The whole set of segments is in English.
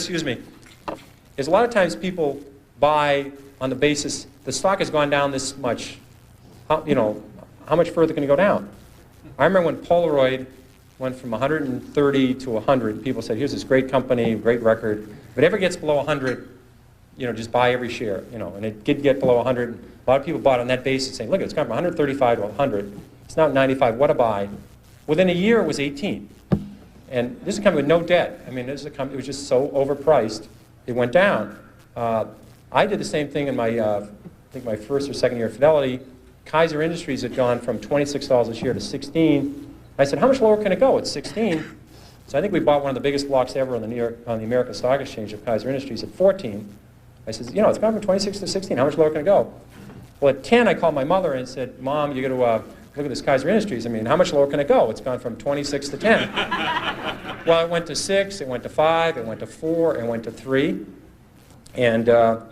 excuse me, is a lot of times people buy on the basis the stock has gone down this much. How much further can it go down? I remember when Polaroid went from 130 to 100. People said, "Here's this great company, great record. If it ever gets below 100, just buy every share." And it did get below 100. A lot of people bought on that basis, saying, "Look, it's gone from 135 to 100. It's now 95. What a buy!" Within a year, it was 18. And this is a company with no debt. I mean, this is a company. It was just so overpriced. It went down. I did the same thing in my, I think my first or second year at Fidelity. Kaiser Industries had gone from $26 a share to 16. I said, "How much lower can it go?" It's 16. So I think we bought one of the biggest blocks ever on the American Stock Exchange of Kaiser Industries at 14. I said, "It's gone from 26 to 16. How much lower can it go?" Well, at 10, I called my mother and said, "Mom, you got to look at this Kaiser Industries. I mean, how much lower can it go? It's gone from 26 to 10. Well, it went to 6, it went to 5, it went to 4, it went to 3. And now,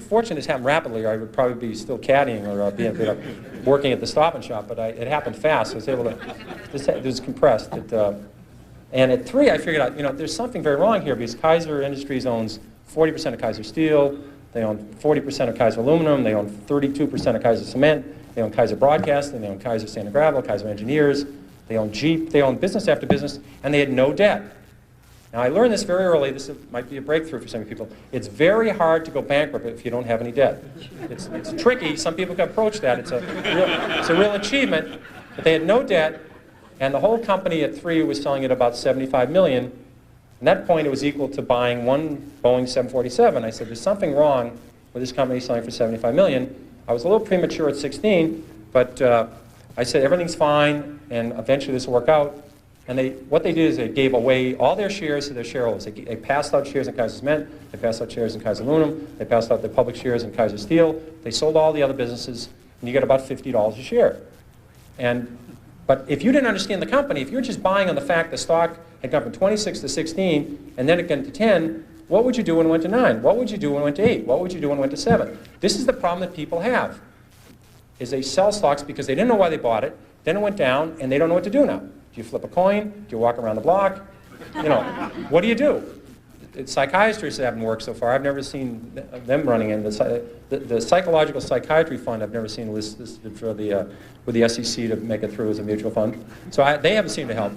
fortunately, this happened rapidly, or I would probably be still caddying or working at the Stop and Shop, but it happened fast. So I was able to, it was compressed. And at 3, I figured out, there's something very wrong here, because Kaiser Industries owns 40% of Kaiser Steel, they own 40% of Kaiser Aluminum, they own 32% of Kaiser Cement, they own Kaiser Broadcasting, they own Kaiser Sand and Gravel, Kaiser Engineers, they own Jeep, they own business after business, and they had no debt. Now, I learned this very early. This might be a breakthrough for some people. It's very hard to go bankrupt if you don't have any debt. It's tricky. Some people can approach that. It's a real achievement. But they had no debt, and the whole company at 3 was selling at about $75 million. At that point, it was equal to buying one Boeing 747. I said, "There's something wrong with this company selling for $75 million. I was a little premature at 16, but I said, "Everything's fine, and eventually this will work out." And what they did is they gave away all their shares to their shareholders. They passed out shares in Kaiser Cement, they passed out shares in Kaiser Aluminum, they passed out their public shares in Kaiser Steel, they sold all the other businesses, and you get about $50 a share. But if you didn't understand the company, if you were just buying on the fact the stock had gone from 26 to 16, and then it went to 10, what would you do when it went to 9? What would you do when it went to 8? What would you do when it went to 7? This is the problem that people have, is they sell stocks because they didn't know why they bought it, then it went down, and they don't know what to do now. Do you flip a coin? Do you walk around the block? What do you do? Psychiatrists haven't worked so far. I've never seen them running in. The Psychological Psychiatry Fund, I've never seen listed for with the SEC to make it through as a mutual fund. So they haven't seemed to help.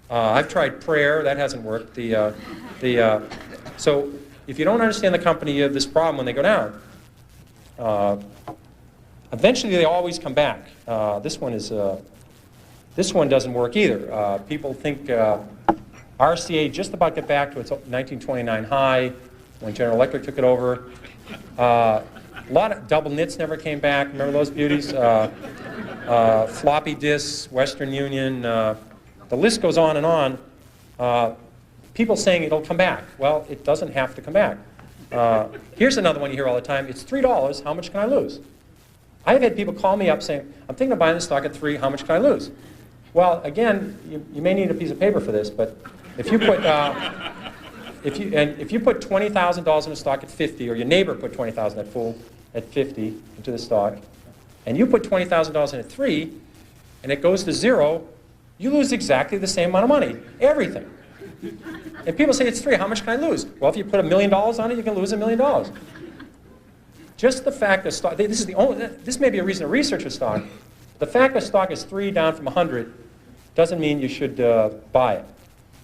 I've tried prayer. That hasn't worked. So if you don't understand the company, you have this problem when they go down. Eventually, they always come back. This one doesn't work either. People think RCA just about got back to its 1929 high when General Electric took it over. A lot of double knits never came back. Remember those beauties? Floppy disks, Western Union. The list goes on and on. People saying it'll come back. Well, it doesn't have to come back. Here's another one you hear all the time. It's $3. How much can I lose? I've had people call me up saying, "I'm thinking of buying the stock at 3. How much can I lose?" Well, again, you may need a piece of paper for this, but if you put if you put $20,000 in a stock at 50, or your neighbor put $20,000 at 50 into the stock, and you put $20,000 in at 3, and it goes to 0, you lose exactly the same amount of money, everything. And people say it's 3. How much can I lose? Well, if you put $1 million on it, you can lose $1 million. Just the fact that stock, this may be a reason to research a stock. The fact that stock is 3 down from 100 doesn't mean you should buy it.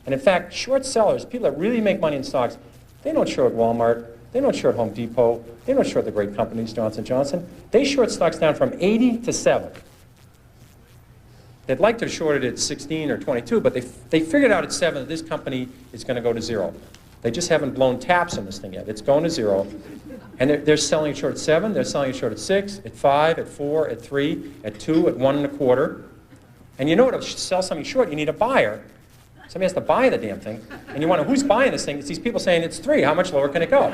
And in fact, short sellers, people that really make money in stocks, they don't short Walmart, they don't short Home Depot, they don't short the great companies, Johnson & Johnson. They short stocks down from 80 to 7. They'd like to short it at 16 or 22, but they figured out at 7 that this company is going to go to 0. They just haven't blown taps on this thing yet. It's going to 0. And they're selling it short at 7, they're selling it short at 6, at 5, at 4, at 3, at 2, at 1 1/4. And you know to sell something short, you need a buyer. Somebody has to buy the damn thing. And you wonder, who's buying this thing? It's these people saying it's 3. How much lower can it go?